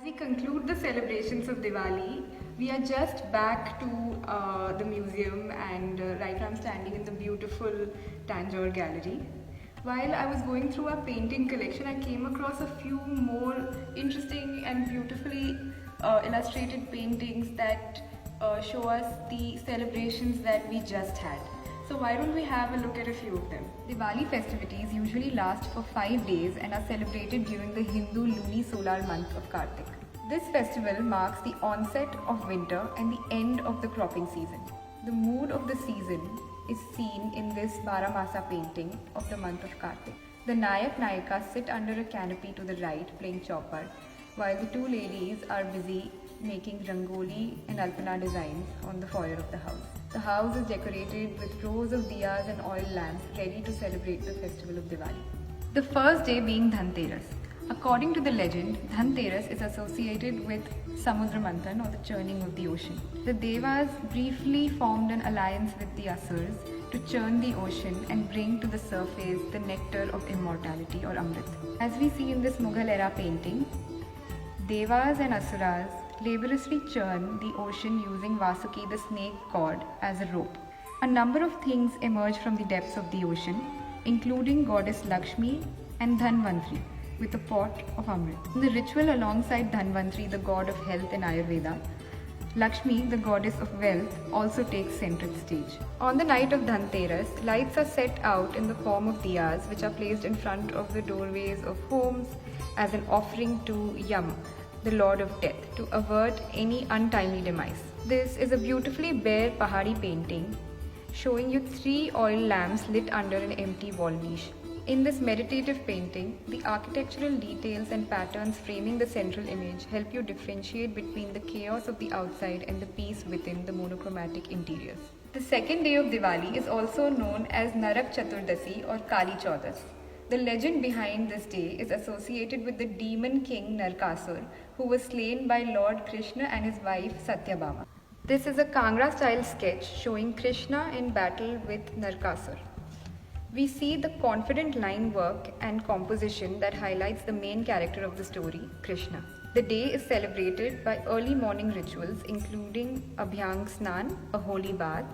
we conclude the celebrations of Diwali, we are just back to the museum and right now I'm standing in the beautiful Tanjore Gallery. While I was going through our painting collection, I came across a few more interesting and beautifully illustrated paintings that show us the celebrations that we just had. So why don't we have a look at a few of them? Diwali festivities usually last for 5 days and are celebrated during the Hindu luni-solar month of Kartik. This festival marks the onset of winter and the end of the cropping season. The mood of the season is seen in this Baramasa painting of the month of Kartik. The Nayak Nayika sit under a canopy to the right playing chopar, while the two ladies are busy making rangoli and alpana designs on the foyer of the house. The house is decorated with rows of diyas and oil lamps ready to celebrate the festival of Diwali. The first day being Dhanteras. According to the legend, Dhanteras is associated with Samudra Manthan, or the churning of the ocean. The Devas briefly formed an alliance with the Asuras to churn the ocean and bring to the surface the nectar of immortality, or Amrit. As we see in this Mughal era painting, Devas and Asuras laboriously churn the ocean using Vasuki, the snake god, as a rope. A number of things emerge from the depths of the ocean, including goddess Lakshmi and Dhanvantri, with a pot of Amrit. In the ritual alongside Dhanvantri, the god of health in Ayurveda, Lakshmi, the goddess of wealth, also takes center stage. On the night of Dhanteras, lights are set out in the form of diyas, which are placed in front of the doorways of homes as an offering to Yam, the lord of death, to avert any untimely demise. This is a beautifully bare Pahari painting showing you 3 oil lamps lit under an empty wall niche. In this meditative painting, the architectural details and patterns framing the central image help you differentiate between the chaos of the outside and the peace within the monochromatic interiors. The second day of Diwali is also known as Narak Chaturdasi or Kali Chaudas. The legend behind this day is associated with the demon king Narkasur, who was slain by Lord Krishna and his wife Satyabhama. This is a Kangra style sketch showing Krishna in battle with Narkasur. We see the confident line work and composition that highlights the main character of the story, Krishna. The day is celebrated by early morning rituals including Abhyang Snan, a holy bath,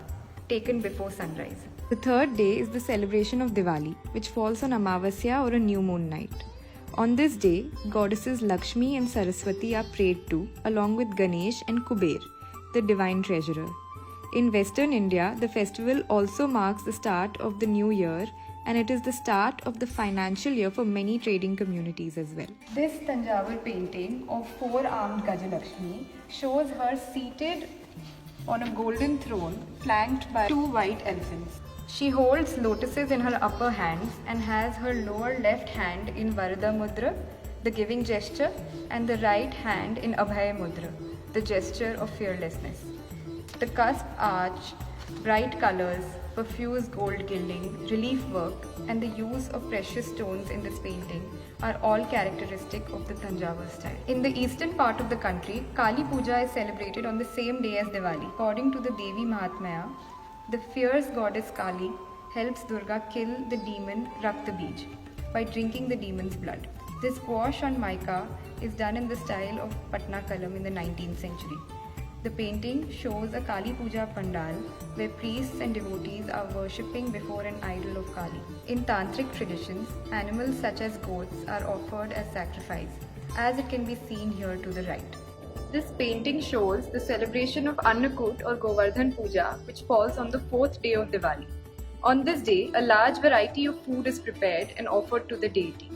taken before sunrise. The third day is the celebration of Diwali, which falls on Amavasya or a new moon night. On this day, goddesses Lakshmi and Saraswati are prayed to, along with Ganesh and Kuber, the divine treasurer. In Western India, the festival also marks the start of the new year, and it is the start of the financial year for many trading communities as well. This Tanjavur painting of 4-armed Gajalakshmi shows her seated on a golden throne flanked by 2 white elephants. She holds lotuses in her upper hands and has her lower left hand in Varada Mudra, the giving gesture, and the right hand in Abhaya Mudra, the gesture of fearlessness. The cusp arch, bright colors, profuse gold gilding, relief work, and the use of precious stones in this painting are all characteristic of the Tanjavur style. In the eastern part of the country, Kali Puja is celebrated on the same day as Diwali. According to the Devi Mahatmya, the fierce goddess Kali helps Durga kill the demon Raktabij by drinking the demon's blood. This gouache on mica is done in the style of Patna Kalam in the 19th century. The painting shows a Kali Puja pandal where priests and devotees are worshipping before an idol of Kali. In tantric traditions, animals such as goats are offered as sacrifice, as it can be seen here to the right. This painting shows the celebration of Annakut or Govardhan Puja, which falls on the 4th day of Diwali. On this day, a large variety of food is prepared and offered to the deity.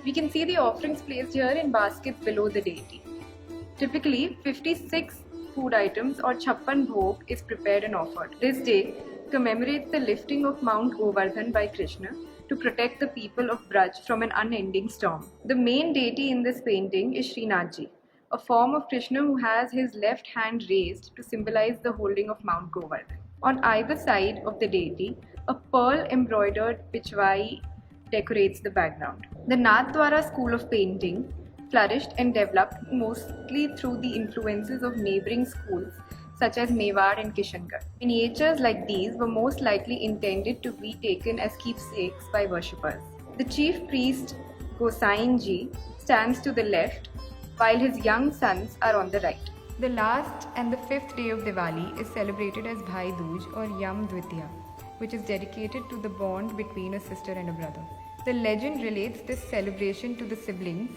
We can see the offerings placed here in baskets below the deity. Typically, 56 food items or Chappan Bhog is prepared and offered. This day commemorates the lifting of Mount Govardhan by Krishna to protect the people of Braj from an unending storm. The main deity in this painting is Srinathji, a form of Krishna who has his left hand raised to symbolize the holding of Mount Govardhan. On either side of the deity, a pearl embroidered pichwai decorates the background. The Nathdwara school of painting flourished and developed mostly through the influences of neighboring schools such as Mewar and Kishangarh. Miniatures like these were most likely intended to be taken as keepsakes by worshippers. The chief priest Gosain Ji stands to the left while his young sons are on the right. The last and the fifth day of Diwali is celebrated as Bhai Dooj or Yam Dvitiya, which is dedicated to the bond between a sister and a brother. The legend relates this celebration to the siblings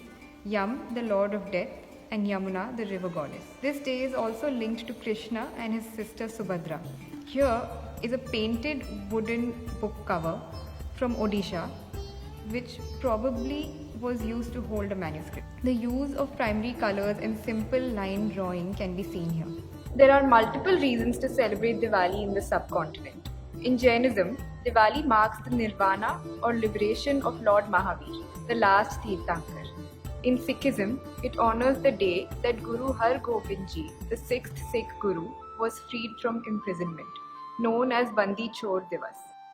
Yam, the lord of death, and Yamuna, the river goddess. This day is also linked to Krishna and his sister Subhadra. Here is a painted wooden book cover from Odisha, which probably was used to hold a manuscript. The use of primary colors and simple line drawing can be seen here. There are multiple reasons to celebrate Diwali in the subcontinent. In Jainism, Diwali marks the nirvana or liberation of Lord Mahavir, the last Tirthankar. In Sikhism, it honors the day that Guru Har Gobind Ji, the sixth Sikh Guru, was freed from imprisonment, known as Bandi Chor Divas.